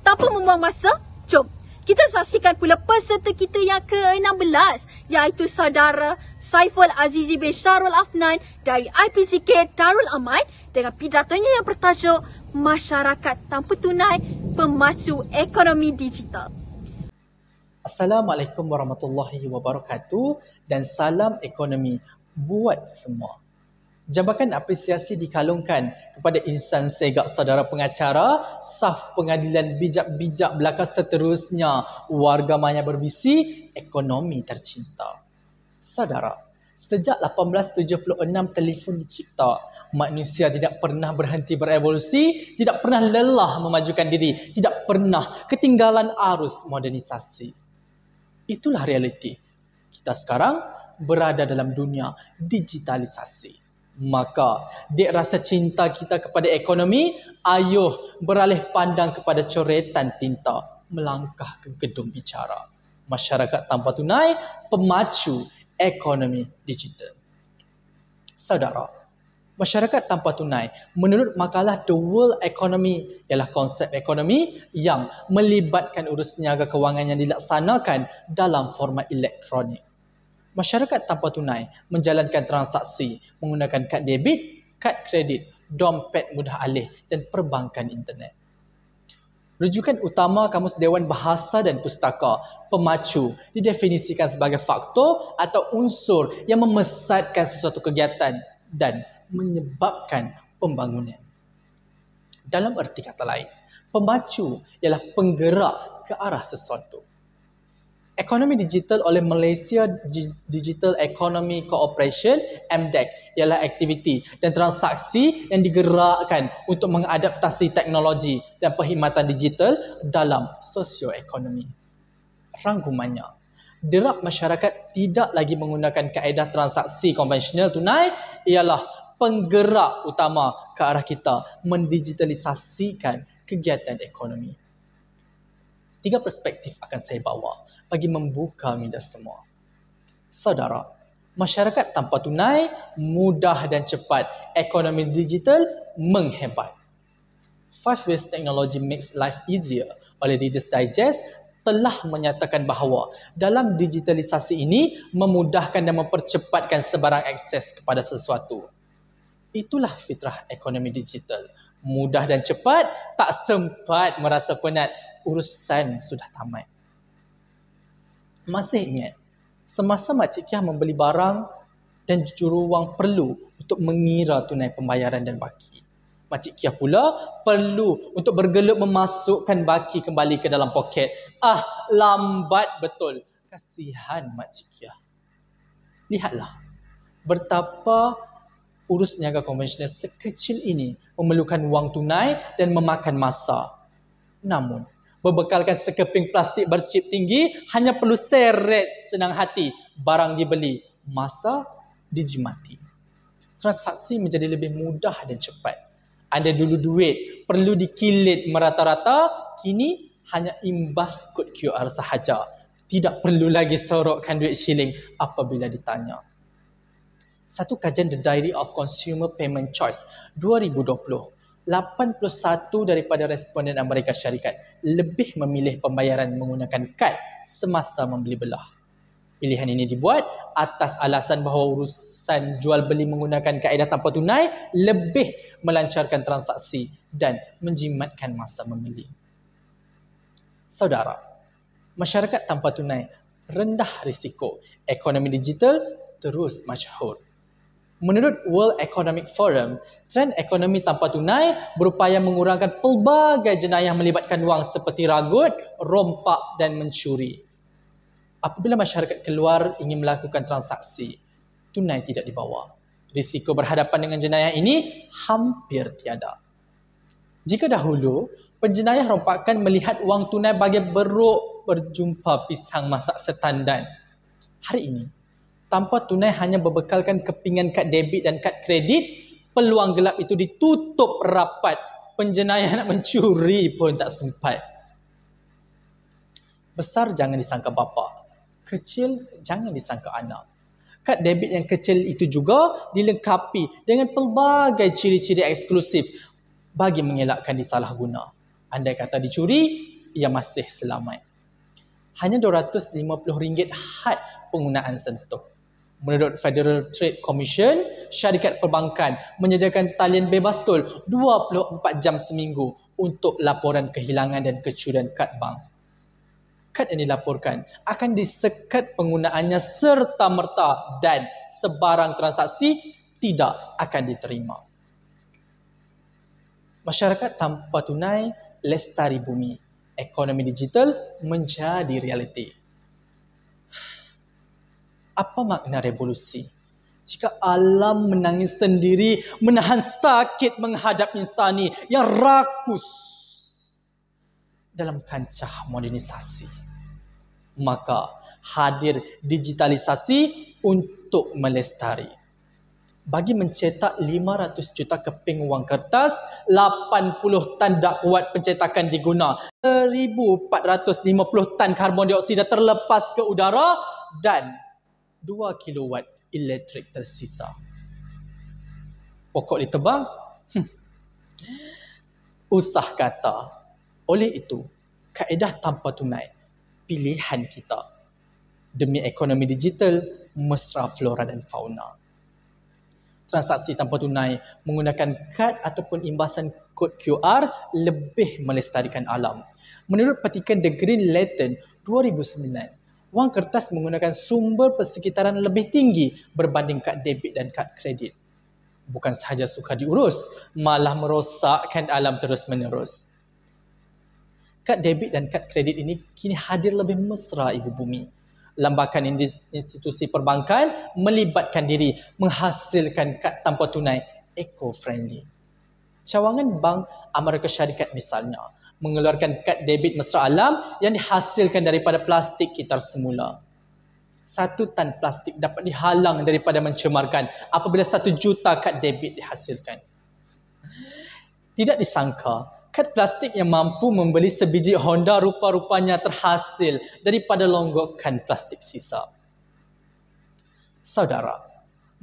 tanpa membuang masa, jom kita saksikan pula peserta kita yang ke-16, iaitu saudara Saiful Azizi bin Syarul Afnan dari IPCK Darul Aman dengan pidatonya yang bertajuk Masyarakat Tanpa Tunai Pemacu Ekonomi Digital. Assalamualaikum warahmatullahi wabarakatuh dan salam ekonomi buat semua. Jambatan apresiasi dikalungkan kepada insan segak saudara pengacara, saf pengadilan bijak-bijak belaka seterusnya, warga maya bervisi, ekonomi tercinta. Saudara, sejak 1876 telefon dicipta, manusia tidak pernah berhenti berevolusi, tidak pernah lelah memajukan diri, tidak pernah ketinggalan arus modernisasi. Itulah realiti. Kita sekarang berada dalam dunia digitalisasi. Maka, dek rasa cinta kita kepada ekonomi, ayuh beralih pandang kepada coretan tinta, melangkah ke gedung bicara. Masyarakat tanpa tunai, pemacu ekonomi digital. Saudara, masyarakat tanpa tunai menurut makalah The World Economy ialah konsep ekonomi yang melibatkan urus niaga kewangan yang dilaksanakan dalam format elektronik. Masyarakat tanpa tunai menjalankan transaksi menggunakan kad debit, kad kredit, dompet mudah alih dan perbankan internet. Rujukan utama Kamus Dewan Bahasa dan Pustaka, pemacu, didefinisikan sebagai faktor atau unsur yang memesatkan sesuatu kegiatan dan menyebabkan pembangunan. Dalam erti kata lain, pemacu ialah penggerak ke arah sesuatu. Ekonomi digital oleh Malaysia Digital Economy Cooperation (MDEC) ialah aktiviti dan transaksi yang digerakkan untuk mengadaptasi teknologi dan perkhidmatan digital dalam sosioekonomi. Rangkumannya, derap masyarakat tidak lagi menggunakan kaedah transaksi konvensional tunai ialah penggerak utama ke arah kita mendigitalisasikan kegiatan ekonomi. 3 perspektif akan saya bawa bagi membuka minda semua. Saudara, masyarakat tanpa tunai mudah dan cepat, ekonomi digital menghebat. 5 Ways Technology Makes Life Easier oleh Reader's Digest telah menyatakan bahawa dalam digitalisasi ini memudahkan dan mempercepatkan sebarang akses kepada sesuatu. Itulah fitrah ekonomi digital. Mudah dan cepat, tak sempat merasa penat, urusan sudah tamat. Masih ingat, semasa Makcik Kiah membeli barang dan juruwang perlu untuk mengira tunai pembayaran dan baki. Makcik Kiah pula perlu untuk bergelut memasukkan baki kembali ke dalam poket. Lambat betul. Kasihan Makcik Kiah. Lihatlah, betapa urus niaga konvensional sekecil ini memerlukan wang tunai dan memakan masa. Namun, berbekalkan sekeping plastik berchip tinggi, hanya perlu seret senang hati, barang dibeli, masa dijimati. Transaksi menjadi lebih mudah dan cepat. Anda dulu duit perlu dikilit merata-rata, kini hanya imbas kod QR sahaja. Tidak perlu lagi sorokkan duit shilling apabila ditanya. Satu kajian The Diary of Consumer Payment Choice 2020, 81 daripada responden Amerika Syarikat lebih memilih pembayaran menggunakan kad semasa membeli belah. Pilihan ini dibuat atas alasan bahawa urusan jual beli menggunakan kaedah tanpa tunai lebih melancarkan transaksi dan menjimatkan masa membeli. Saudara, masyarakat tanpa tunai rendah risiko, ekonomi digital terus masyhur. Menurut World Economic Forum, trend ekonomi tanpa tunai berupaya mengurangkan pelbagai jenayah melibatkan wang seperti ragut, rompak dan mencuri. Apabila masyarakat keluar ingin melakukan transaksi, tunai tidak dibawa. Risiko berhadapan dengan jenayah ini hampir tiada. Jika dahulu, penjenayah rompakan melihat wang tunai bagai beruk berjumpa pisang masak setandan. Hari ini, tanpa tunai hanya berbekalkan kepingan kad debit dan kad kredit, peluang gelap itu ditutup rapat. Penjenayah nak mencuri pun tak sempat. Besar jangan disangka bapa, kecil jangan disangka anak. Kad debit yang kecil itu juga dilengkapi dengan pelbagai ciri-ciri eksklusif bagi mengelakkan disalahguna. Andai kata dicuri, yang masih selamat. Hanya RM250 had penggunaan sentuh. Menurut Federal Trade Commission, syarikat perbankan menyediakan talian bebas tol 24 jam seminggu untuk laporan kehilangan dan kecurian kad bank. Kad yang dilaporkan akan disekat penggunaannya serta-merta dan sebarang transaksi tidak akan diterima. Masyarakat tanpa tunai lestari bumi. Ekonomi digital menjadi realiti. Apa makna revolusi? Jika alam menangis sendiri, menahan sakit menghadap insani yang rakus dalam kancah modernisasi, maka hadir digitalisasi untuk melestari. Bagi mencetak 500 juta keping wang kertas, 80 tan dakwat pencetakan diguna, 1,450 tan karbon dioksida terlepas ke udara dan 2 kilowatt elektrik tersisa. Pokok ditebang? Usah kata. Oleh itu, kaedah tanpa tunai, pilihan kita. Demi ekonomi digital, mesra flora dan fauna. Transaksi tanpa tunai menggunakan kad ataupun imbasan kod QR lebih melestarikan alam. Menurut petikan The Green Lantern 2009, wang kertas menggunakan sumber persekitaran lebih tinggi berbanding kad debit dan kad kredit. Bukan sahaja sukar diurus, malah merosakkan alam terus-menerus. Kad debit dan kad kredit ini kini hadir lebih mesra ibu bumi. Lambakan institusi perbankan melibatkan diri menghasilkan kad tanpa tunai eco-friendly. Cawangan Bank Amerika Syarikat misalnya mengeluarkan kad debit mesra alam yang dihasilkan daripada plastik kitar semula. 1 tan plastik dapat dihalang daripada mencemarkan apabila 1 juta kad debit dihasilkan. Tidak disangka, kad plastik yang mampu membeli sebiji Honda rupa-rupanya terhasil daripada longgokan plastik sisa. Saudara,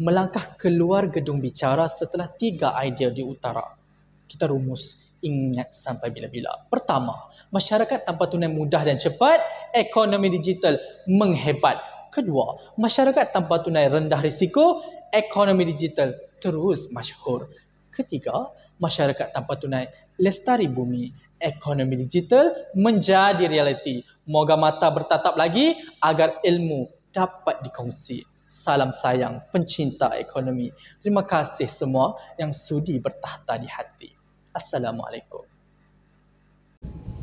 melangkah keluar gedung bicara setelah 3 idea diutara. Kita rumus, ingat sampai bila-bila. Pertama, masyarakat tanpa tunai mudah dan cepat, ekonomi digital menghebat. Kedua, masyarakat tanpa tunai rendah risiko, ekonomi digital terus masyhur. Ketiga, masyarakat tanpa tunai lestari bumi, ekonomi digital menjadi realiti. Moga mata bertatap lagi agar ilmu dapat dikongsi. Salam sayang pencinta ekonomi. Terima kasih semua yang sudi bertahta di hati. Assalamualaikum.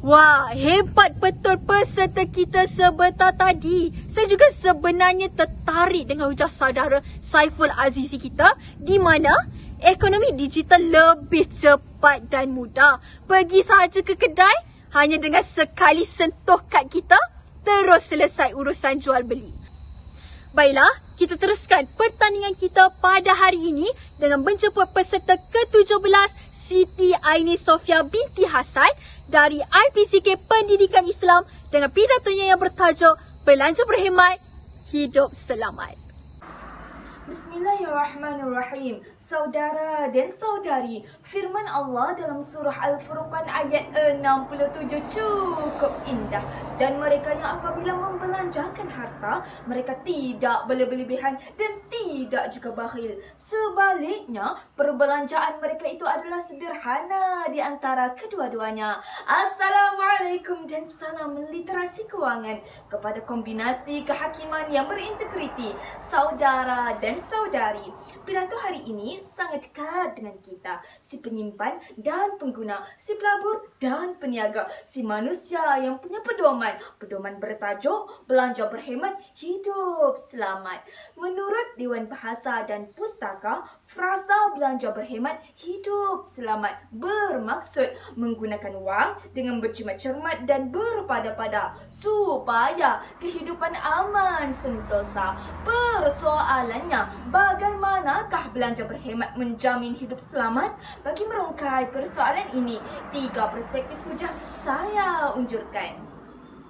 Wah, hebat betul peserta kita sebentar tadi. Saya juga sebenarnya tertarik dengan hujah saudara Saiful Azizi kita di mana ekonomi digital lebih cepat dan mudah. Pergi sahaja ke kedai, hanya dengan sekali sentuh kad kita, terus selesai urusan jual beli. Baiklah, kita teruskan pertandingan kita pada hari ini dengan menjemput peserta ke-17 Siti Aini Sofia binti Hasan dari IPCK Pendidikan Islam dengan pidatonya yang bertajuk Belanja Berhemat, Hidup Selamat. Bismillahirrahmanirrahim. Saudara dan saudari, firman Allah dalam surah Al-Furqan ayat 67 cukup indah. Dan mereka yang apabila membelanjakan harta, mereka tidak berlebihan dan tidak juga bakhil. Sebaliknya, perbelanjaan mereka itu adalah sederhana di antara kedua-duanya. Assalamualaikum dan salam literasi kewangan kepada kombinasi kehakiman yang berintegriti. Saudara dan saudari, pidato hari ini sangat dekat dengan kita, si penyimpan dan pengguna, si pelabur dan peniaga, si manusia yang punya pedoman bertajuk Belanja Berhemat, Hidup Selamat. Menurut Dewan Bahasa dan Pustaka, frasa belanja berhemat, hidup selamat bermaksud menggunakan wang dengan berjimat cermat dan berpada-pada supaya kehidupan aman sentosa. Persoalannya, bagaimanakah belanja berhemat menjamin hidup selamat? Bagi merungkai persoalan ini, 3 perspektif hujah saya unjurkan.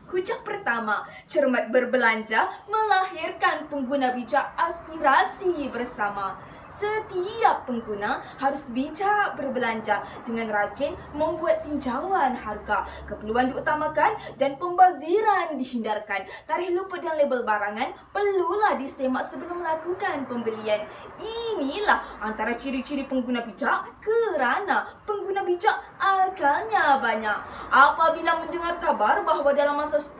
Hujah pertama, cermat berbelanja melahirkan pengguna bijak aspirasi bersama. Setiap pengguna harus bijak berbelanja dengan rajin membuat tinjauan harga. Keperluan diutamakan dan pembaziran dihindarkan. Tarikh lupa dan label barangan perlulah disemak sebelum melakukan pembelian. Inilah antara ciri-ciri pengguna bijak kerana pengguna bijak akalnya banyak. Apabila mendengar kabar bahawa dalam masa 10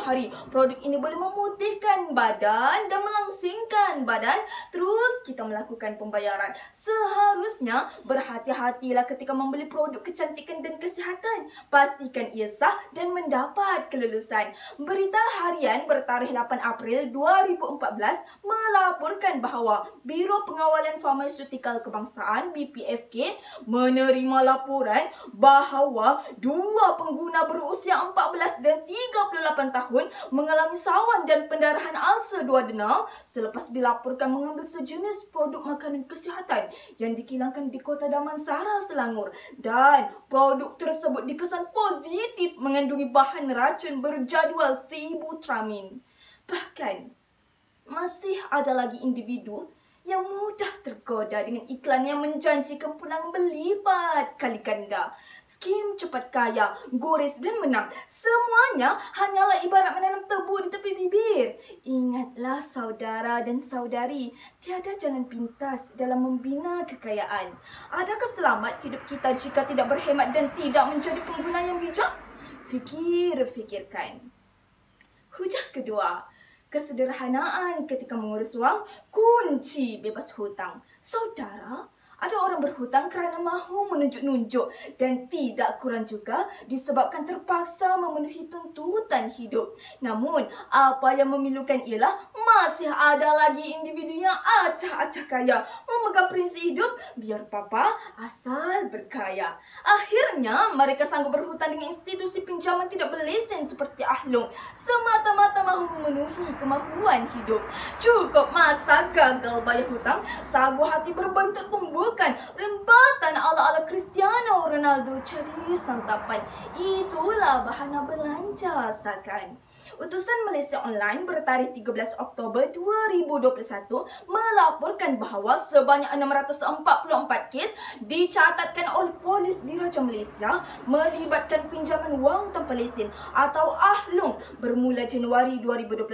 hari produk ini boleh memutihkan badan dan melangsingkan badan, terus kita melakukan pembayaran. Seharusnya berhati-hatilah ketika membeli produk kecantikan dan kesihatan. Pastikan ia sah dan mendapat kelulusan. Berita harian bertarikh 8 April 2014 melaporkan bahawa Biro Pengawalan Farmaseutikal Kebangsaan BPFK menerima laporan bahawa 2 pengguna berusia 14 dan 38 tahun mengalami sawan dan pendarahan ulcer 2 denau selepas dilaporkan mengambil sejenis produk makanan kesihatan yang dikilangkan di Kota Damansara, Selangor, dan produk tersebut dikesan positif mengandungi bahan racun berjadual Sibutramine. Bahkan masih ada lagi individu yang mudah tergoda dengan iklan yang menjanjikan pulangan berlipat kali ganda. Skim cepat kaya, gores dan menang, semuanya hanyalah ibarat menanam tebu di tepi bibir. Ingatlah saudara dan saudari, tiada jalan pintas dalam membina kekayaan. Adakah selamat hidup kita jika tidak berhemat dan tidak menjadi pengguna yang bijak? Fikirkan. Hujah kedua, kesederhanaan ketika mengurus wang, kunci bebas hutang. Saudara, ada orang berhutang kerana mahu menunjuk-nunjuk dan tidak kurang juga disebabkan terpaksa memenuhi tuntutan hidup. Namun, apa yang memilukan ialah masih ada lagi individu yang acah-acah kaya, memegang prinsip hidup biar papa asal berkaya. Akhirnya, mereka sanggup berhutang dengan institusi pinjaman tidak berlesen seperti Ahlong semata-mata mahu memenuhi kemahuan hidup. Cukup masa gagal bayar hutang, sagu hati berbentuk tumbuh rembatan ala-ala Cristiano Ronaldo cari santapan. Itulah bahana belanja sakan. Utusan Malaysia Online bertarikh 13 Oktober 2021 melaporkan bahawa sebanyak 644 kes dicatatkan oleh polis Diraja Malaysia melibatkan pinjaman wang tanpa lesen atau Ahlong bermula Januari 2021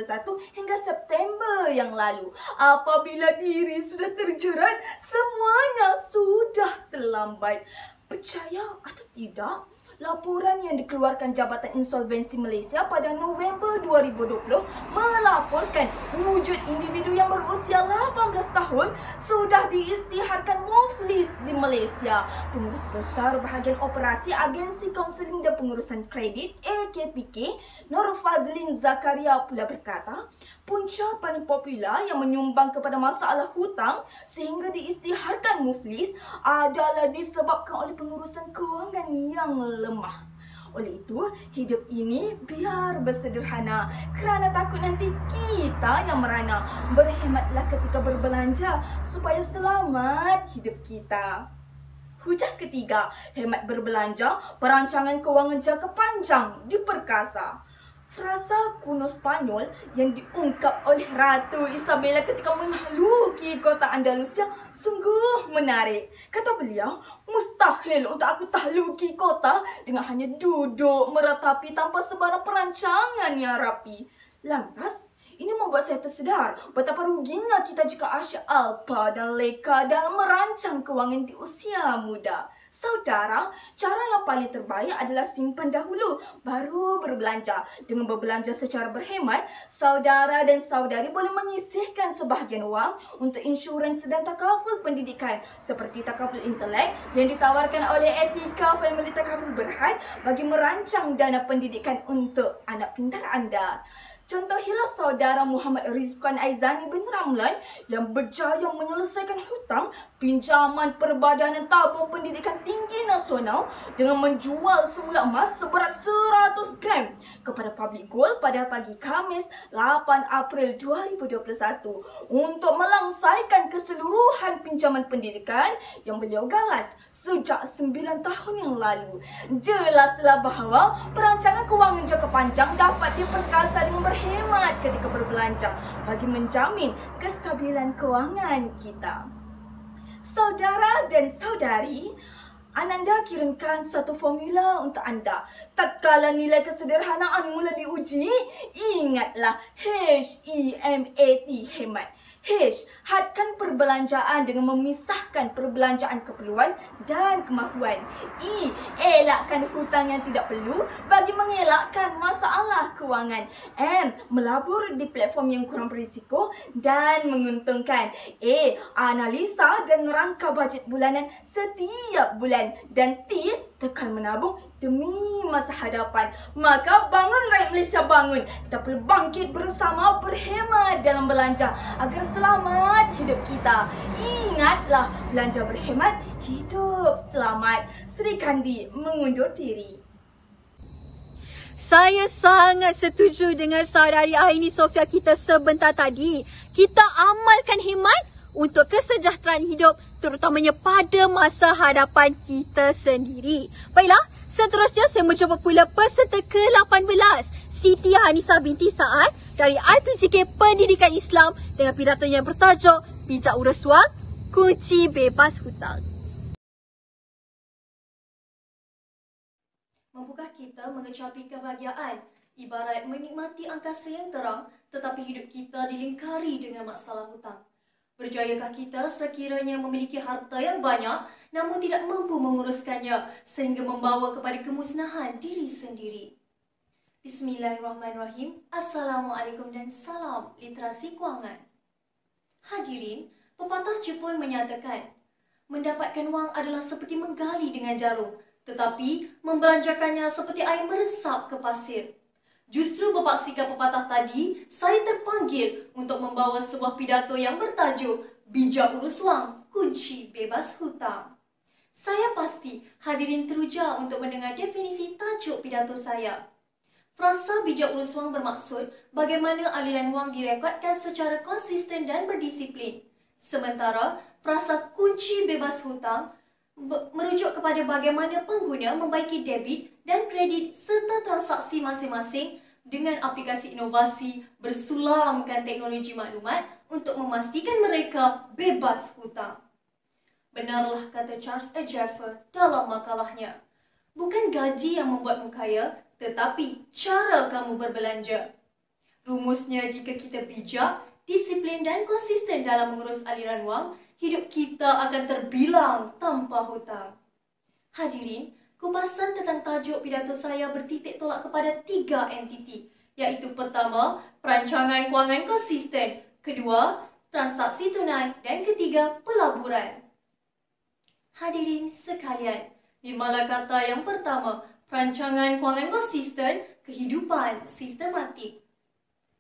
hingga September yang lalu. Apabila diri sudah terjerat, semuanya sudah terlambat. Percaya atau tidak, laporan yang dikeluarkan Jabatan Insolvensi Malaysia pada November 2020 melaporkan wujud individu yang berusia 18 tahun sudah diisytiharkan muflis di Malaysia. Pengurus besar bahagian operasi Agensi Kaunseling dan Pengurusan Kredit AKPK, Nur Fazlin Zakaria pula berkata, punca paling popular yang menyumbang kepada masalah hutang sehingga diisytiharkan muflis adalah disebabkan oleh pengurusan kewangan yang lemah. Oleh itu, hidup ini biar bersederhana kerana takut nanti kita yang merana. Berhematlah ketika berbelanja supaya selamat hidup kita. Hujah ketiga, hemat berbelanja, perancangan kewangan jangka panjang diperkasa. Frasa kuno Spanyol yang diungkap oleh Ratu Isabella ketika menaklukki kota Andalusia sungguh menarik. Kata beliau, mustahil untuk aku tahluki kota dengan hanya duduk meratapi tanpa sebarang perancangan yang rapi. Lantas, ini membuat saya tersedar betapa ruginya kita jika asyik alpa dan leka dalam merancang kewangan di usia muda. Saudara, cara yang paling terbaik adalah simpan dahulu, baru berbelanja. Dengan berbelanja secara berhemat, saudara dan saudari boleh menyisihkan sebahagian wang untuk insurans dan takaful pendidikan seperti takaful intelek yang ditawarkan oleh Etika Family Takaful Berhad bagi merancang dana pendidikan untuk anak pintar anda. Contohilah saudara Muhammad Rizqan Aizani bin Ramlan yang berjaya menyelesaikan hutang pinjaman Perbadanan Tabung Pendidikan Tinggi Nasional dengan menjual semula emas seberat 100 gram kepada Public Gold pada pagi Khamis 8 April 2021 untuk melangsaikan keseluruhan pinjaman pendidikan yang beliau galas sejak 9 tahun yang lalu. Jelaslah bahawa perancangan kewangan jangka panjang dapat diperkasa dengan berhemat ketika berbelanja bagi menjamin kestabilan kewangan kita. Saudara dan saudari, Ananda kirimkan satu formula untuk anda. Tatkala nilai kesederhanaan mula diuji, ingatlah HEMAT, hemat. H, hadkan perbelanjaan dengan memisahkan perbelanjaan keperluan dan kemahuan. E, elakkan hutang yang tidak perlu bagi mengelakkan masalah kewangan. M, melabur di platform yang kurang berisiko dan menguntungkan. A, analisa dan merangka bajet bulanan setiap bulan. Dan T, tekal menabung demi masa hadapan. Maka bangun rakyat Malaysia, bangun. Kita perlu bangkit bersama, berhemat dalam belanja agar selamat hidup kita. Ingatlah, belanja berhemat, hidup selamat. Sri Kandi mengundur diri. Saya sangat setuju dengan saudari Aini Sofia kita sebentar tadi. Kita amalkan hemat untuk kesejahteraan hidup, terutamanya pada masa hadapan kita sendiri. Baiklah, seterusnya saya mencuba pula peserta ke-18, Siti Hanisa binti Saad dari IPCK Pendidikan Islam dengan pidato yang bertajuk Bijak Urus Wang, Kunci Bebas Hutang. Mampukah kita mengecapi kebahagiaan ibarat menikmati angkasa yang terang tetapi hidup kita dilingkari dengan masalah hutang? Berjayakah kita sekiranya memiliki harta yang banyak namun tidak mampu menguruskannya sehingga membawa kepada kemusnahan diri sendiri? Bismillahirrahmanirrahim. Assalamualaikum dan salam literasi kewangan. Hadirin, pepatah Jepun menyatakan, mendapatkan wang adalah seperti menggali dengan jarum, tetapi membelanjakannya seperti air meresap ke pasir. Justru berpaksikan pepatah tadi, saya terpanggil untuk membawa sebuah pidato yang bertajuk Bijak Urus Wang, Kunci Bebas Hutang. Saya pasti hadirin teruja untuk mendengar definisi tajuk pidato saya. Frasa bijak urus wang bermaksud bagaimana aliran wang direkodkan secara konsisten dan berdisiplin. Sementara frasa kunci bebas hutang merujuk kepada bagaimana pengguna membaiki debit dan kredit serta transaksi masing-masing dengan aplikasi inovasi bersulamkan teknologi maklumat untuk memastikan mereka bebas hutang. Benarlah kata Charles A. Jaffer dalam makalahnya, bukan gaji yang membuatmu kaya, tetapi cara kamu berbelanja. Rumusnya, jika kita bijak, disiplin dan konsisten dalam mengurus aliran wang, hidup kita akan terbilang tanpa hutang. Hadirin, kupasan tentang tajuk pidato saya bertitik tolak kepada 3 entiti, iaitu pertama, perancangan kewangan konsisten, kedua, transaksi tunai, dan ketiga, pelaburan. Hadirin sekalian, di malakata yang pertama, perancangan kewangan konsisten, kehidupan sistematik.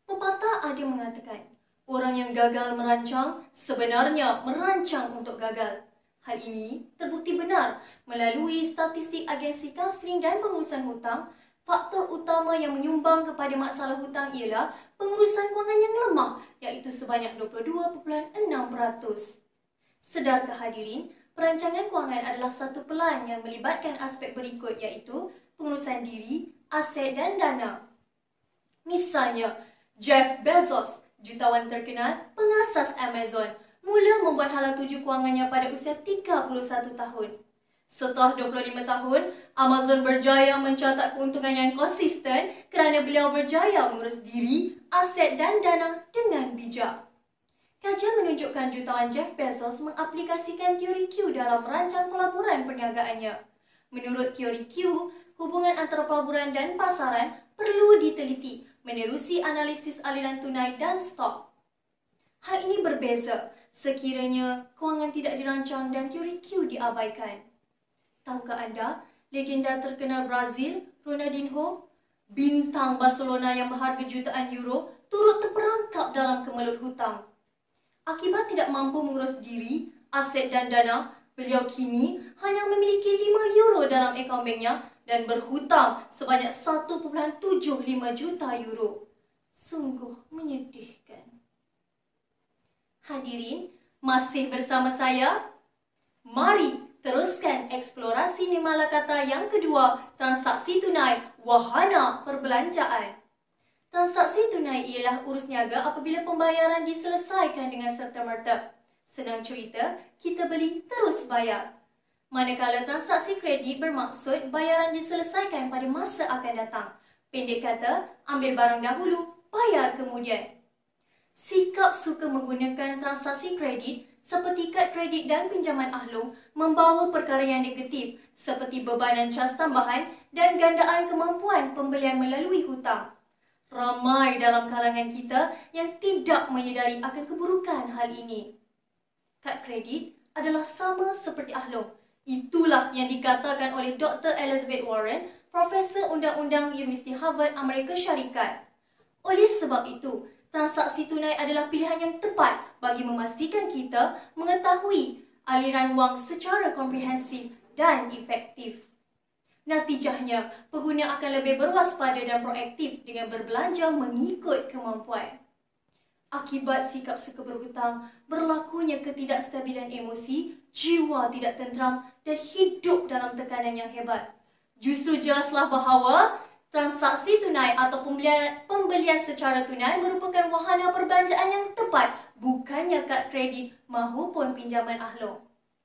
Pepatah ada mengatakan, orang yang gagal merancang sebenarnya merancang untuk gagal. Hal ini terbukti benar melalui statistik agensi kaunseling dan pengurusan hutang. Faktor utama yang menyumbang kepada masalah hutang ialah pengurusan kewangan yang lemah, iaitu sebanyak 22.6%. Sedarkah hadirin, perancangan kewangan adalah satu pelan yang melibatkan aspek berikut, iaitu pengurusan diri, aset dan dana. Misalnya, Jeff Bezos, jutawan terkenal, pengasas Amazon, mula membuat hala tuju kewangannya pada usia 31 tahun. Setelah 25 tahun, Amazon berjaya mencatat keuntungan yang konsisten kerana beliau berjaya mengurus diri, aset dan dana dengan bijak. Kajian menunjukkan jutawan Jeff Bezos mengaplikasikan teori Q dalam merancang pelaburan perniagaannya. Menurut teori Q, hubungan antara pelaburan dan pasaran perlu diteliti menerusi analisis aliran tunai dan stok. Hal ini berbeza sekiranya kewangan tidak dirancang dan teori Q diabaikan. Tahukah anda, legenda terkenal Brazil, Ronaldinho, bintang Barcelona yang berharga jutaan euro, turut terperangkap dalam kemelut hutang. Akibat tidak mampu mengurus diri, aset dan dana, beliau kini hanya memiliki 5 euro dalam akaun banknya dan berhutang sebanyak 1.75 juta euro. Sungguh menyedihkan. Hadirin, masih bersama saya? Mari teruskan eksplorasi di malakata yang kedua, transaksi tunai, wahana perbelanjaan. Transaksi tunai ialah urus niaga apabila pembayaran diselesaikan dengan serta-merta. Senang cerita, kita beli terus bayar. Manakala transaksi kredit bermaksud bayaran diselesaikan pada masa akan datang. Pendek kata, ambil barang dahulu, bayar kemudian. Sikap suka menggunakan transaksi kredit seperti kad kredit dan pinjaman ahlong membawa perkara yang negatif seperti bebanan cas tambahan dan gandaan kemampuan pembelian melalui hutang. Ramai dalam kalangan kita yang tidak menyedari akan keburukan hal ini. Kad kredit adalah sama seperti ahlong. Itulah yang dikatakan oleh Dr. Elizabeth Warren, Profesor Undang-Undang Universiti Harvard, Amerika Syarikat. Oleh sebab itu, transaksi tunai adalah pilihan yang tepat bagi memastikan kita mengetahui aliran wang secara komprehensif dan efektif. Natijahnya, pengguna akan lebih berwaspada dan proaktif dengan berbelanja mengikut kemampuan. Akibat sikap suka berhutang, berlakunya ketidakstabilan emosi, jiwa tidak tenteram dan hidup dalam tekanan yang hebat. Justru jelaslah bahawa transaksi tunai atau pembelian secara tunai merupakan wahana perbelanjaan yang tepat, bukannya kad kredit mahupun pinjaman ahlong.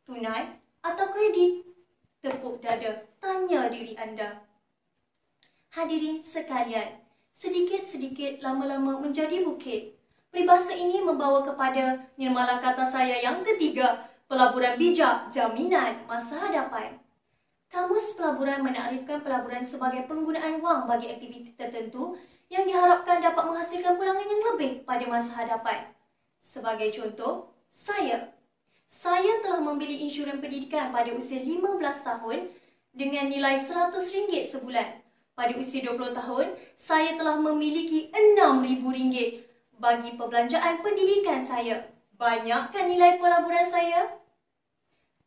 Tunai atau kredit? Tepuk dada, tanya diri anda. Hadirin sekalian, sedikit-sedikit lama-lama menjadi bukit. Peribahasa ini membawa kepada nirmala kata saya yang ketiga, pelaburan bijak, jaminan masa hadapan. Kamus pelaburan menakrifkan pelaburan sebagai penggunaan wang bagi aktiviti tertentu yang diharapkan dapat menghasilkan pulangan yang lebih pada masa hadapan. Sebagai contoh, saya telah membeli insurans pendidikan pada usia 15 tahun dengan nilai RM100 sebulan. Pada usia 20 tahun, saya telah memiliki RM6,000 bagi perbelanjaan pendidikan saya. Banyakkah nilai pelaburan saya?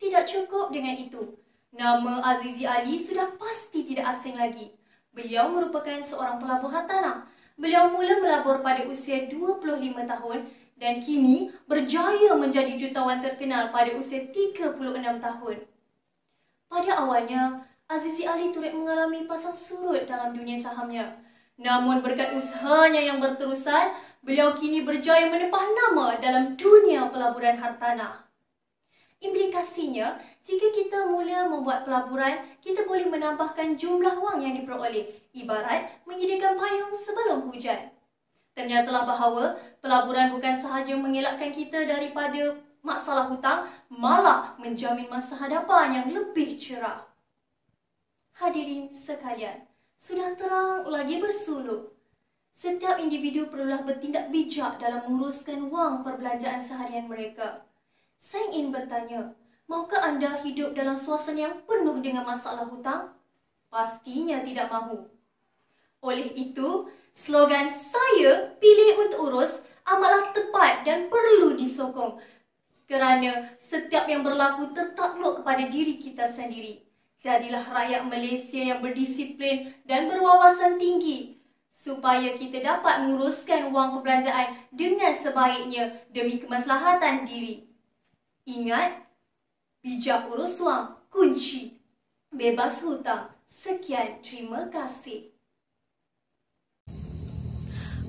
Tidak cukup dengan itu. Nama Azizi Ali sudah pasti tidak asing lagi. Beliau merupakan seorang pelabur hartanah. Beliau mula melabur pada usia 25 tahun dan kini berjaya menjadi jutawan terkenal pada usia 36 tahun. Pada awalnya, Azizi Ali turut mengalami pasang surut dalam dunia sahamnya. Namun berkat usahanya yang berterusan, beliau kini berjaya menempah nama dalam dunia pelaburan hartanah. Implikasinya, jika kita mula membuat pelaburan, kita boleh menambahkan jumlah wang yang diperoleh, ibarat menyediakan payung sebelum hujan. Ternyatalah bahawa pelaburan bukan sahaja mengelakkan kita daripada masalah hutang, malah menjamin masa hadapan yang lebih cerah. Hadirin sekalian, sudah terang lagi bersuluk. Setiap individu perlulah bertindak bijak dalam menguruskan wang perbelanjaan seharian mereka. Saya ingin bertanya, maukah anda hidup dalam suasana yang penuh dengan masalah hutang? Pastinya tidak mahu. Oleh itu, slogan "Saya pilih untuk urus" amatlah tepat dan perlu disokong. Kerana setiap yang berlaku tertakluk kepada diri kita sendiri. Jadilah rakyat Malaysia yang berdisiplin dan berwawasan tinggi supaya kita dapat menguruskan wang perbelanjaan dengan sebaiknya demi kemaslahatan diri. Ingat, bijak urus wang, kunci bebas hutang. Sekian, terima kasih.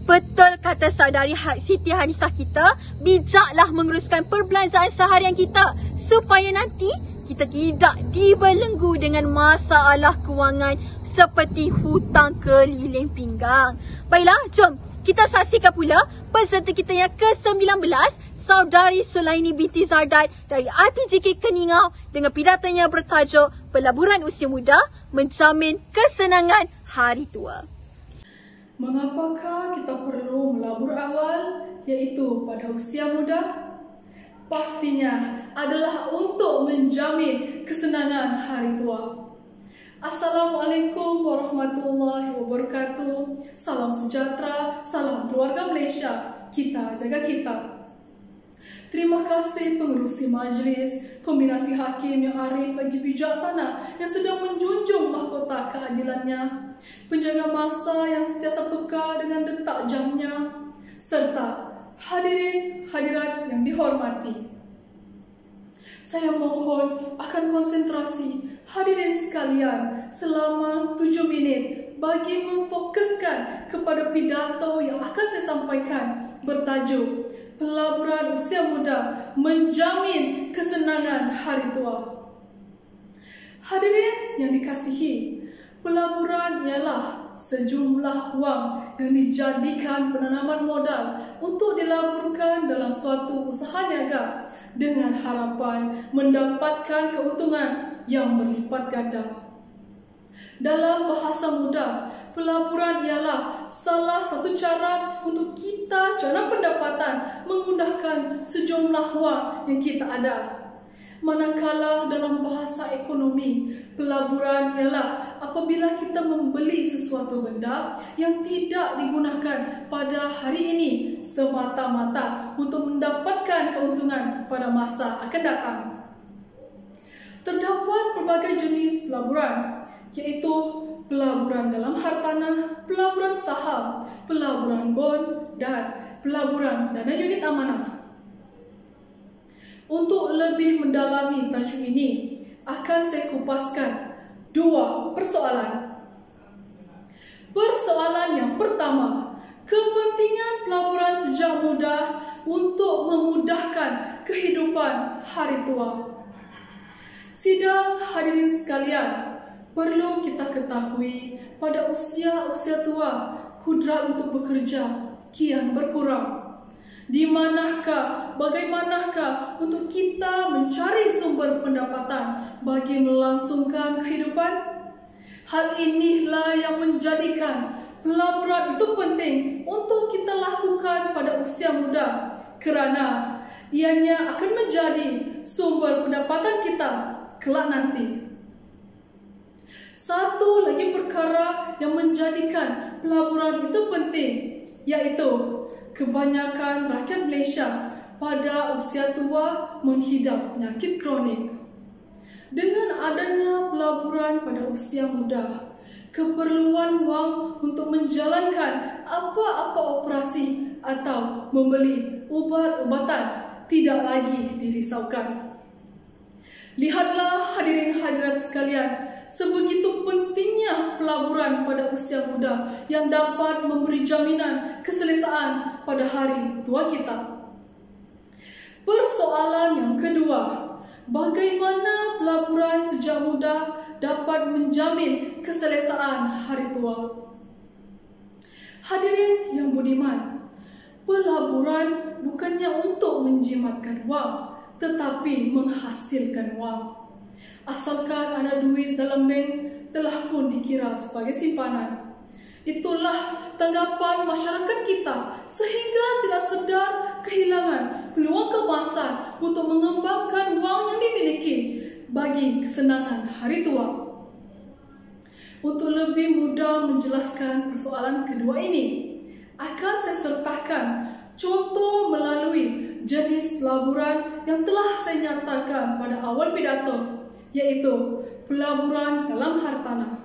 Betul kata saudari Siti Hanisah kita, bijaklah menguruskan perbelanjaan seharian kita supaya nanti kita tidak dibelenggu dengan masalah kewangan seperti hutang keliling pinggang. Baiklah, jom kita saksikan pula peserta kita yang ke-19, Saudari Sulaini binti Zardad dari IPGK Keningau dengan pidatonya bertajuk Pelaburan Usia Muda Menjamin Kesenangan Hari Tua. Mengapakah kita perlu melabur awal, iaitu pada usia muda? Pastinya adalah untuk menjamin kesenangan hari tua. Assalamualaikum warahmatullahi wabarakatuh. Salam sejahtera, salam keluarga Malaysia. Kita jaga kita. Terima kasih pengerusi majlis, kombinasi hakim yang arif lagi bijaksana yang sedang menjunjung mahkota keadilannya, penjaga masa yang sentiasa peka dengan detak jamnya, serta hadirin hadirat yang dihormati. Saya mohon akan konsentrasi hadirin sekalian selama 7 minit bagi memfokuskan kepada pidato yang akan saya sampaikan bertajuk pelaburan usia muda menjamin kesenangan hari tua. Hadirin yang dikasihi, pelaburan ialah sejumlah wang yang dijadikan penanaman modal untuk dilaburkan dalam suatu usaha niaga dengan harapan mendapatkan keuntungan yang berlipat ganda. Dalam bahasa mudah, pelaburan ialah salah satu cara untuk kita jana pendapatan menggunakan sejumlah wang yang kita ada. Manakala dalam bahasa ekonomi, pelaburan ialah apabila kita membeli sesuatu benda yang tidak digunakan pada hari ini semata-mata untuk mendapatkan keuntungan pada masa akan datang. Terdapat berbagai jenis pelaburan, yaitu pelaburan dalam hartanah, pelaburan saham, pelaburan bond, dan pelaburan dana unit amanah. Untuk lebih mendalami tajuk ini, akan saya kupaskan dua persoalan. Persoalan yang pertama, kepentingan pelaburan sejak muda untuk memudahkan kehidupan hari tua. Sidang hadirin sekalian, perlu kita ketahui pada usia-usia tua, kudrat untuk bekerja kian berkurang. Di manakah, bagaimanakah untuk kita mencari sumber pendapatan bagi melangsungkan kehidupan? Hal inilah yang menjadikan pelaburan itu penting untuk kita lakukan pada usia muda, kerana ianya akan menjadi sumber pendapatan kita kelak nanti. Satu lagi perkara yang menjadikan pelaburan itu penting, yaitu kebanyakan rakyat Malaysia pada usia tua menghidap penyakit kronik. Dengan adanya pelaburan pada usia muda, keperluan wang untuk menjalankan apa-apa operasi atau membeli ubat-ubatan tidak lagi dirisaukan. Lihatlah hadirin hadirat sekalian, sebegitu pentingnya pelaburan pada usia muda yang dapat memberi jaminan keselesaan pada hari tua kita. Persoalan yang kedua, bagaimana pelaburan sejak muda dapat menjamin keselesaan hari tua? Hadirin yang budiman, pelaburan bukannya untuk menjimatkan wang, tetapi menghasilkan wang. Asalkan ada duit dalam bank, telah pun dikira sebagai simpanan. Itulah tanggapan masyarakat kita, sehingga tidak sedar kehilangan peluang keemasan untuk mengembangkan wang yang dimiliki bagi kesenangan hari tua. Untuk lebih mudah menjelaskan persoalan kedua ini, akan saya sertakan contoh melalui jenis pelaburan yang telah saya nyatakan pada awal pidato, yaitu pelaburan dalam hartanah.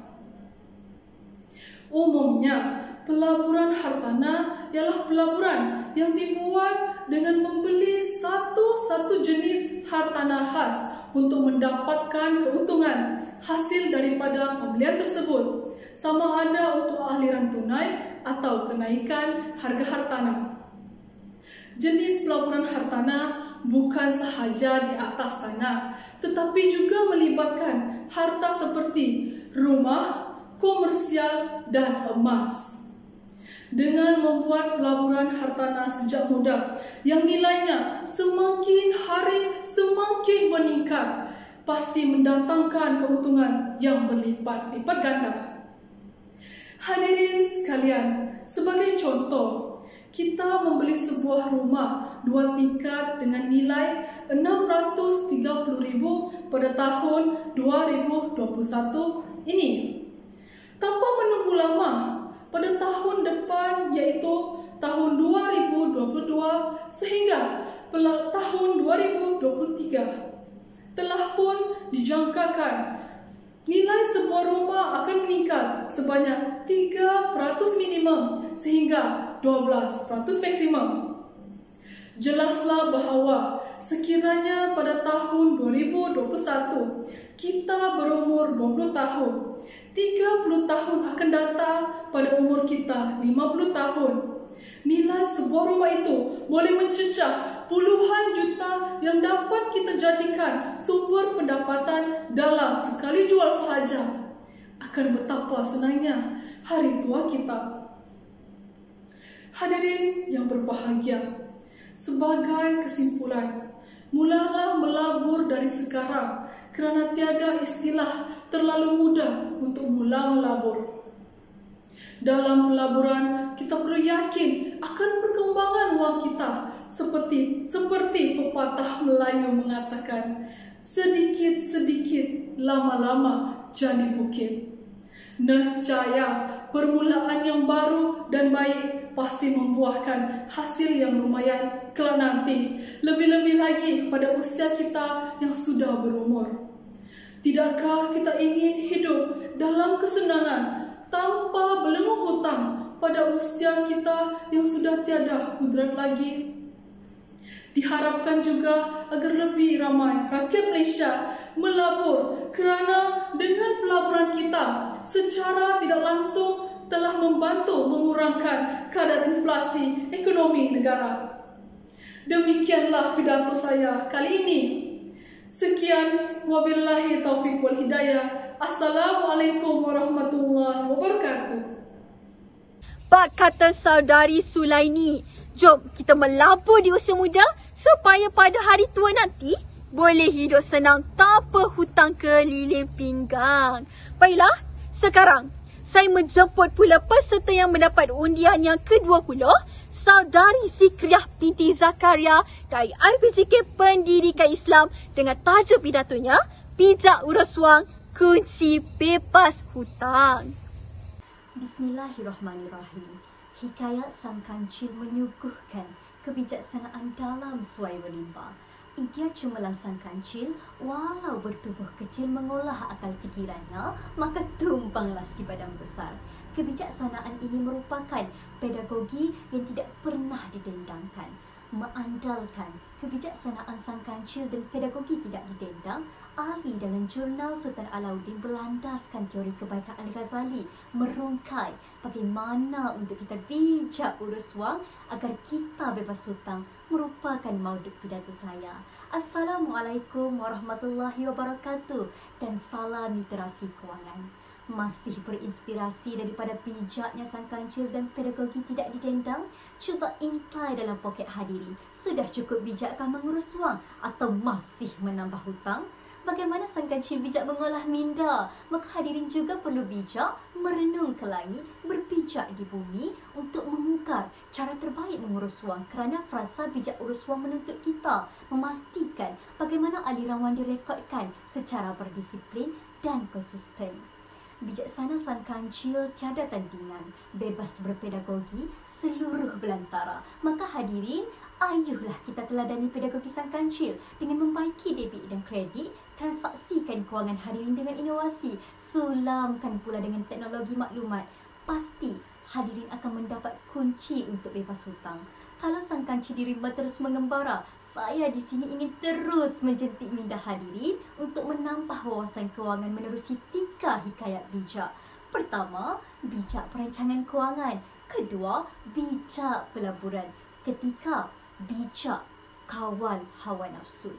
Umumnya, pelaburan hartanah ialah pelaburan yang dibuat dengan membeli satu jenis hartanah khas untuk mendapatkan keuntungan hasil daripada pembelian tersebut, sama ada untuk aliran tunai atau kenaikan harga hartanah. Jenis pelaburan hartanah bukan sahaja di atas tanah, tetapi juga melibatkan harta seperti rumah, komersial, dan emas. Dengan membuat pelaburan hartanah sejak muda yang nilainya semakin hari semakin meningkat, pasti mendatangkan keuntungan yang berlipat-lipat ganda. Hadirin sekalian, sebagai contoh, kita membeli sebuah rumah 2 tingkat dengan nilai 630,000 pada tahun 2021 ini. Tanpa menunggu lama, pada tahun depan, yaitu tahun 2022 sehingga tahun 2023, telah pun dijangkakan nilai sebuah rumah akan meningkat sebanyak 3% minimum sehingga 12% maksimum. Jelaslah bahawa sekiranya pada tahun 2021 kita berumur 20 tahun, 30 tahun akan datang pada umur kita 50 tahun. Nilai sebuah rumah itu boleh mencecah puluhan juta yang dapat kita jadikan sumber pendapatan dalam sekali jual sahaja. Akan betapa senangnya hari tua kita. Hadirin yang berbahagia, sebagai kesimpulan, mulalah melabur dari sekarang kerana tiada istilah terlalu mudah untuk mula melabur. Dalam pelaburan, kita perlu yakin akan perkembangan wang kita seperti pepatah Melayu mengatakan, sedikit-sedikit lama-lama jadi bukit. Nescaya permulaan yang baru dan baik pasti membuahkan hasil yang lumayan kelak nanti, lebih-lebih lagi pada usia kita yang sudah berumur. Tidakkah kita ingin hidup dalam kesenangan tanpa belenggu hutang pada usia kita yang sudah tiada kudrat lagi? Diharapkan juga agar lebih ramai rakyat Malaysia melabur kerana dengan pelaburan kita secara tidak langsung telah membantu mengurangkan kadar inflasi ekonomi negara. Demikianlah pidato saya kali ini. Sekian, wabillahi taufiq wal hidayah. Assalamualaikum warahmatullahi wabarakatuh. Pak kata saudari Sulaini, jom kita melabur di usia muda supaya pada hari tua nanti boleh hidup senang tanpa hutang keliling pinggang. Baiklah, sekarang saya menjemput pula peserta yang mendapat undian yang ke-20, Saudari Zikriah binti Zakaria dari IPCK Pendidikan Islam dengan tajuk pidatonya, Bijak Urus Wang, Kunci Bebas Hutang. Bismillahirrahmanirrahim. Hikayat Sang Kancil menyuguhkan kebijaksanaan dalam suai berlimpah. Idea cemerlang Sang Kancil, walau bertubuh kecil mengolah akal fikirannya, maka tumbanglah si badan besar. Kebijaksanaan ini merupakan pedagogi yang tidak pernah didendangkan. Mengandalkan kebijaksanaan Sang Kancil dan pedagogi tidak didendang, ahli dalam jurnal Sultan Alauddin berlandaskan teori kebaikan Al-Ghazali merungkai bagaimana untuk kita bijak urus wang agar kita bebas hutang merupakan maudud pidato saya. Assalamualaikum warahmatullahi wabarakatuh dan salam literasi kewangan. Masih berinspirasi daripada bijaknya Sang Kancil dan pedagogi tidak didendang? Cuba intai dalam poket hadirin. Sudah cukup bijakkah mengurus wang atau masih menambah hutang? Bagaimana Sang Kancil bijak mengolah minda? Maka hadirin juga perlu bijak merenung ke langit, berpijak di bumi untuk memukar cara terbaik mengurus wang, kerana frasa bijak urus wang menuntut kita memastikan bagaimana aliran wang direkodkan secara berdisiplin dan konsisten. Bijaksana Sang Kancil tiada tandingan, bebas berpedagogi seluruh belantara. Maka hadirin, ayuhlah kita teladani pedagogi Sang Kancil dengan membaiki debit dan kredit, transaksikan kewangan hadirin dengan inovasi, sulamkan pula dengan teknologi maklumat. Pasti hadirin akan mendapat kunci untuk bebas hutang. Kalau Sang Kancil dirimba terus mengembara, saya di sini ingin terus menjentik minda hadirin untuk menambah wawasan kewangan menerusi 3 hikayat bijak. Pertama, bijak perancangan kewangan. Kedua, bijak pelaburan. Ketiga, bijak kawal hawa nafsu.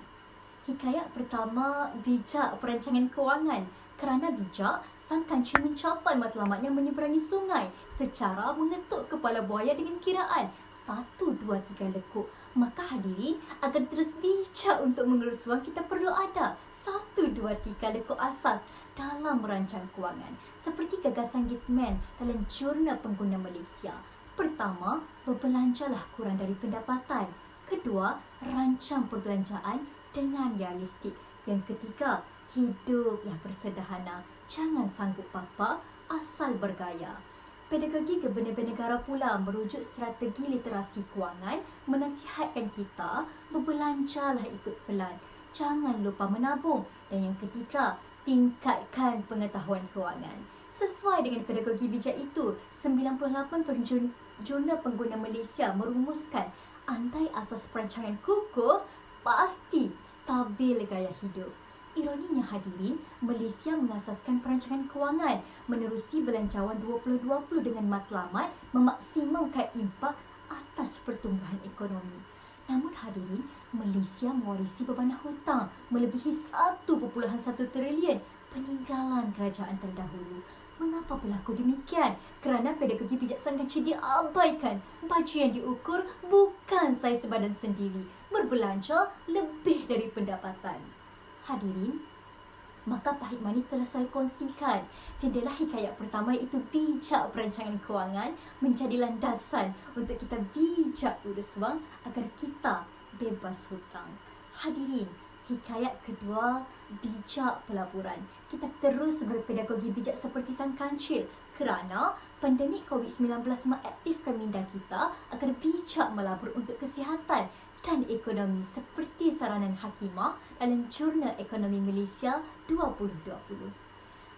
Hikayat pertama, bijak perancangan kewangan. Kerana bijak, Sang Kancil mencapai matlamatnya menyeberangi sungai secara mengetuk kepala buaya dengan kiraan 1, 2, 3 lekuk. Maka hadirin, agar terus bijak untuk mengurus wang, kita perlu ada 1, 2, 3 lekuk asas dalam merancang kewangan. Seperti gagasan Gateman dalam Jurnal Pengguna Malaysia. Pertama, berbelanjalah kurang dari pendapatan. Kedua, rancang perbelanjaan dengan realistik. Yang ketiga, hiduplah bersederhana. Jangan sanggup papa asal bergaya. Pedagogi Gubernur Negara pula merujuk strategi literasi kewangan, menasihatkan kita berbelanjalah ikut pelan. Jangan lupa menabung. Dan yang ketiga, tingkatkan pengetahuan kewangan. Sesuai dengan pedagogi bijak itu, 98 Jurnal Pengguna Malaysia merumuskan andai asas perancangan kukuh, pasti stabil gaya hidup. Ironinya hadirin, Malaysia mengasaskan perancangan kewangan menerusi belanjawan 2020 dengan matlamat memaksimumkan impak pertumbuhan ekonomi. Namun hadirin, Malaysia mewarisi beban hutang melebihi 1.1 trilion peninggalan kerajaan terdahulu. Mengapa berlaku demikian? Kerana pedagogi bijak sang kancil diabaikan. Baju yang diukur bukan saiz badan sendiri. Berbelanja lebih dari pendapatan. Hadirin, maka pahit manis telah saya kongsikan. Jendela hikayat pertama iaitu bijak perancangan kewangan menjadi landasan untuk kita bijak urus wang agar kita bebas hutang. Hadirin, hikayat kedua, bijak pelaburan. Kita terus berpedagogi bijak seperti sang kancil kerana pandemik COVID-19 mengaktifkan minda kita agar bijak melabur untuk kesihatan dan ekonomi seperti saranan Hakimah dalam Jurnal Ekonomi Malaysia 2020.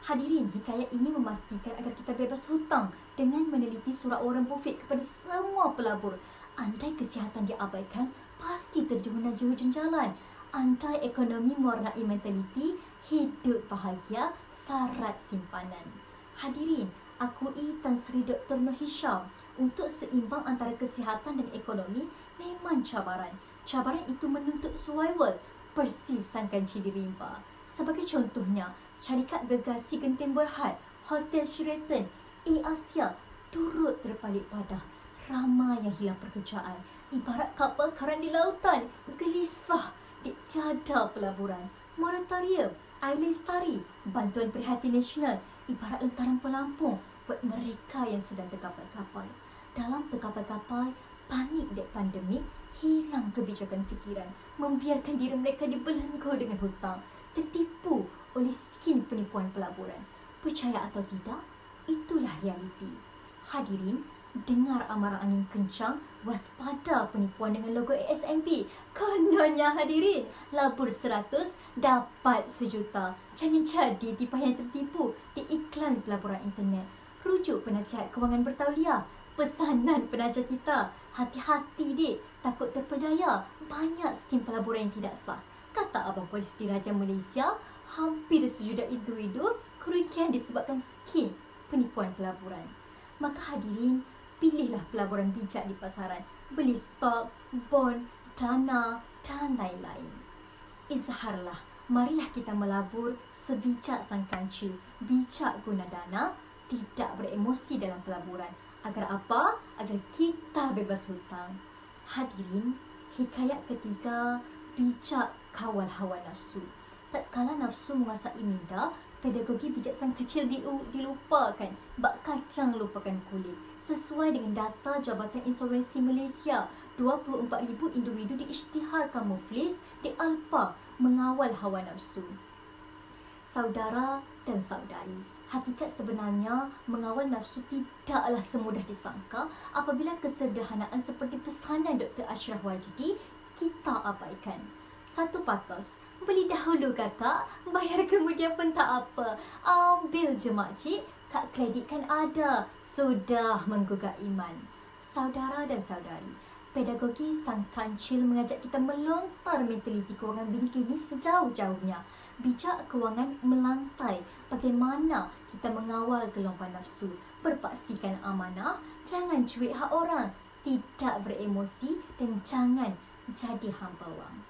Hadirin, hikayat ini memastikan agar kita bebas hutang dengan meneliti surat Warren Buffett kepada semua pelabur. Andai kesihatan diabaikan, pasti terjerumus jalan. Andai ekonomi mewarnai mentaliti, hidup bahagia, syarat simpanan. Hadirin, akui Tan Sri Dr. Nur Hisham, untuk seimbang antara kesihatan dan ekonomi memang cabaran. Cabaran itu menuntut survival, persis sang kancil dirimba. Sebagai contohnya, syarikat gergasi Genting Berhad, Hotel Sheraton, Asia turut terpalit padah. Ramai yang hilang pekerjaan. Ibarat kapal karam di lautan, gelisah, tiada pelaburan. Moratorium, Air Lestari, bantuan prihatin nasional, ibarat lentaran pelampung buat mereka yang sedang terkapal kapal. Dalam terkapal kapal, panik dek pandemik, hilang kebijakan fikiran, membiarkan diri mereka dibelenggu dengan hutang, tertipu oleh skim penipuan pelaburan. Percaya atau tidak, itulah realiti. Hadirin, dengar amarah angin kencang, waspada penipuan dengan logo ASMP. Kononnya hadirin, labur 100 dapat 1 juta. Jangan jadi tipah yang tertipu di iklan pelaburan internet. Rujuk penasihat kewangan bertauliah. Pesanan penaja kita, hati-hati dek, takut terpedaya. Banyak skim pelaburan yang tidak sah. Kata Abang Polis Diraja Malaysia, hampir sejuta individu kerugian disebabkan skim penipuan pelaburan. Maka hadirin, pilihlah pelaburan bijak di pasaran. Beli stok, bond, dana dan lain-lain. Izharlah, marilah kita melabur sebijak sang kancil. Bijak guna dana, tidak beremosi dalam pelaburan. Agar apa? Agar kita bebas hutang. Hadirin, hikayat ketiga, bijak kawal hawa nafsu. Tatkala nafsu menguasai minda, pedagogi bijak sang kecil dilupakan. Bak kacang lupakan kulit. Sesuai dengan data Jabatan Insolvensi Malaysia, 24,000 individu diisytiharkan muflis di Alpa mengawal hawa nafsu. Saudara dan saudari, hakikat sebenarnya mengawal nafsu tidaklah semudah disangka apabila kesederhanaan seperti pesanan Dr. Ashraf Wajdi kita abaikan. Satu patos, beli dahulu kakak, bayar kemudian pun tak apa. Ambil je makcik, kad kredit kan ada. Sudah menggugah iman. Saudara dan saudari, pedagogi sang kancil mengajak kita melontar mentaliti kewangan bingkini sejauh-jauhnya. Bijak kewangan melantai bagaimana kita mengawal gelombang nafsu, berpaksikan amanah, jangan cuik hak orang, tidak beremosi dan jangan jadi hamba wang.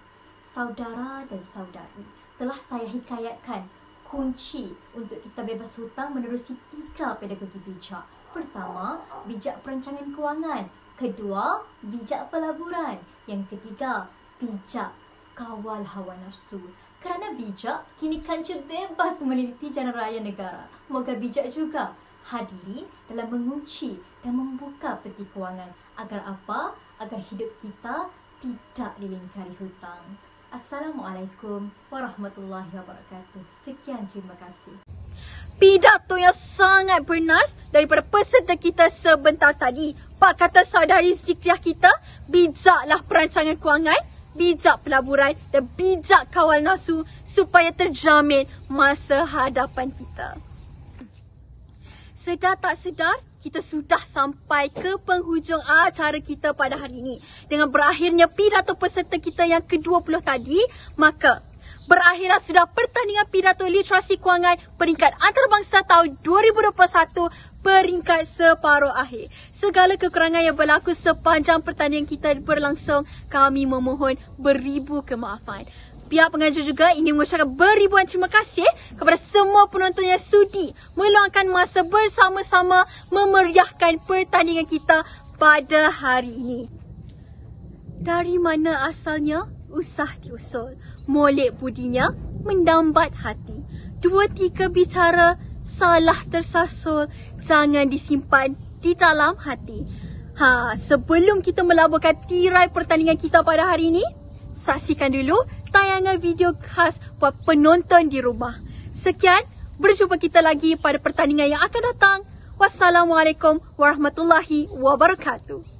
Saudara dan saudari, telah saya hikayatkan kunci untuk kita bebas hutang menerusi 3 pedagogi bijak. Pertama, bijak perancangan kewangan. Kedua, bijak pelaburan. Yang ketiga, bijak kawal hawa nafsu. Kerana bijak, kini kancil bebas meneliti jalan raya negara. Moga bijak juga hadirin dalam mengunci dan membuka peti kewangan. Agar apa? Agar hidup kita tidak dilingkari hutang. Assalamualaikum warahmatullahi wabarakatuh. Sekian, terima kasih. Pidato yang sangat bernas daripada peserta kita sebentar tadi. Pak kata saudari Zikriah kita, bijaklah perancangan kewangan, bijak pelaburan dan bijak kawal nafsu supaya terjamin masa hadapan kita. Sedar tak sedar, kita sudah sampai ke penghujung acara kita pada hari ini. Dengan berakhirnya pidato peserta kita yang ke-20 tadi, maka berakhirlah sudah pertandingan pidato literasi kewangan peringkat antarabangsa tahun 2021 peringkat separuh akhir. Segala kekurangan yang berlaku sepanjang pertandingan kita berlangsung, kami memohon beribu kemaafan. Pihak penganjur juga ingin mengucapkan beribuan terima kasih kepada semua penonton yang sudi meluangkan masa bersama-sama memeriahkan pertandingan kita pada hari ini. Dari mana asalnya? Usah diusul. Molek budinya, mendambat hati. 2-3 bicara, salah tersasul, jangan disimpan di dalam hati. Sebelum kita melaburkan tirai pertandingan kita pada hari ini, saksikan dulu tayangan video khas buat penonton di rumah. Sekian, berjumpa kita lagi pada pertandingan yang akan datang. Wassalamualaikum warahmatullahi wabarakatuh.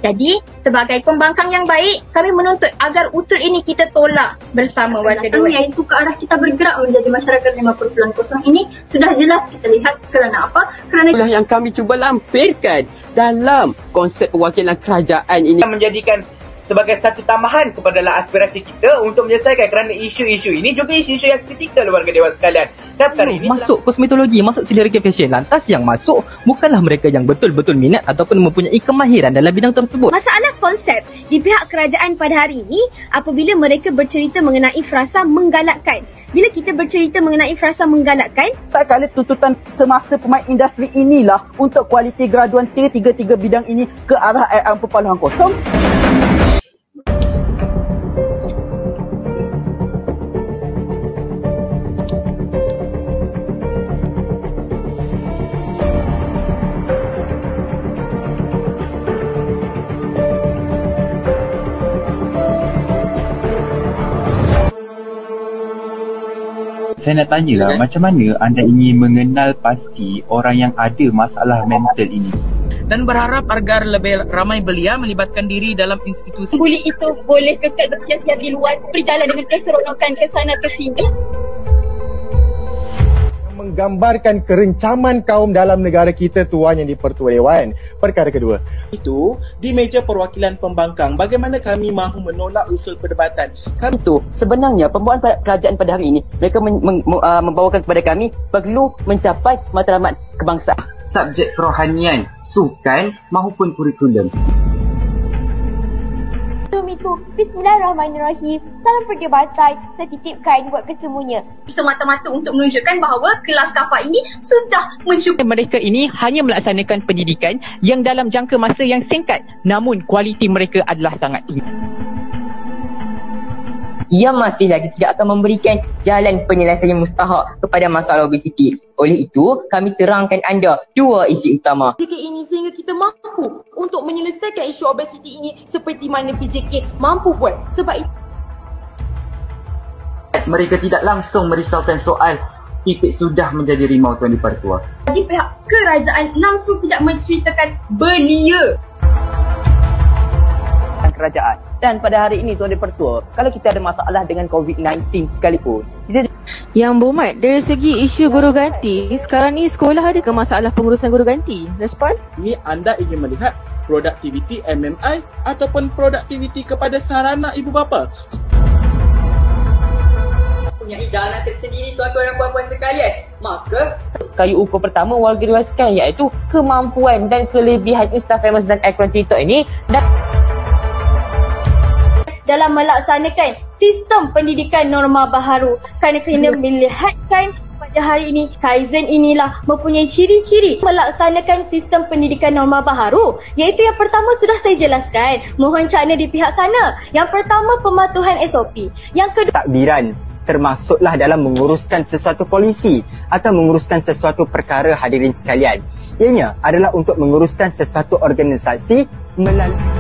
Jadi, sebagai pembangkang yang baik, kami menuntut agar usul ini kita tolak bersama warga Dewan. Iaitu ke arah kita bergerak menjadi masyarakat 5.0 ini sudah jelas kita lihat kerana apa? Kerana itulah yang kami cuba lampirkan dalam konsep perwakilan kerajaan ini. Menjadikan sebagai satu tambahan kepada aspirasi kita untuk menyelesaikan kerana isu-isu ini juga isu-isu yang kritikal warga Dewan sekalian. Dan perkara ini masuk kosmetologi, masuk sinergi fashion. Lantas yang masuk bukanlah mereka yang betul-betul minat ataupun mempunyai kemahiran dalam bidang tersebut. Masalah konsep di pihak kerajaan pada hari ini apabila mereka bercerita mengenai frasa menggalakkan. Bila kita bercerita mengenai frasa menggalakkan, tak kala tuntutan semasa pemain industri inilah untuk kualiti graduan tiga-tiga bidang ini ke arah perpaluhan kosong. Saya nak tanyalah, macam mana anda ingin mengenal pasti orang yang ada masalah mental ini? Dan berharap agar lebih ramai belia melibatkan diri dalam institusi. Buli itu boleh kekal bersiar-siar di luar, berjalan dengan keseronokan ke sana ke sini. menggambarkan kerencaman kaum dalam negara kita, Tuan Yang di-Pertua Dewan. Perkara kedua, Itu, di meja perwakilan pembangkang, bagaimana kami mahu menolak usul perdebatan? Kami Itu sebenarnya pembawaan kerajaan pada hari ini, mereka membawakan kepada kami perlu mencapai matlamat kebangsaan. Subjek kerohanian, sukan maupun kurikulum. Itu Bismillahirrahmanirrahim. Salam perdebatan. Saya titipkan buat kesemuanya. Semata-mata untuk menunjukkan bahawa kelas kafah ini sudah mensyukur. Mereka ini hanya melaksanakan pendidikan yang dalam jangka masa yang singkat, namun kualiti mereka adalah sangat tinggi. Ia masih lagi tidak akan memberikan jalan penyelesaian mustahak kepada masalah obesiti. Oleh itu, kami terangkan anda dua isu utama. PJK ini sehingga kita mampu untuk menyelesaikan isu obesiti ini seperti mana PJK mampu buat. Sebab itu Mereka tidak langsung merisaukan soal Pipit sudah menjadi rimau Tuan di-Pertua. Bagi pihak kerajaan langsung tidak menceritakan belia kerajaan. Dan pada hari ini Tuan di-Pertua, kalau kita ada masalah dengan COVID-19 sekalipun, kita... Yang berhormat, dari segi isu guru ganti, sekarang ni sekolah ada ke masalah pengurusan guru ganti? Respon? Ini anda ingin melihat produktiviti MMI ataupun produktiviti kepada sarana ibu bapa? Punyai dana tersendiri tuan-tuan dan puan-puan sekalian. Maka kayu ukur pertama warga dewasa sekalian, iaitu kemampuan dan kelebihan Ustaz Famous dan Akron TikTok ini dalam melaksanakan sistem pendidikan norma baharu. Kerana kena melihatkan pada hari ini Kaizen inilah mempunyai ciri-ciri melaksanakan sistem pendidikan norma baharu, iaitu yang pertama sudah saya jelaskan, mohon cakna di pihak sana. Yang pertama, pematuhan SOP. Yang kedua, takbiran, termasuklah dalam menguruskan sesuatu polisi atau menguruskan sesuatu perkara hadirin sekalian. Ianya adalah untuk menguruskan sesuatu organisasi melalui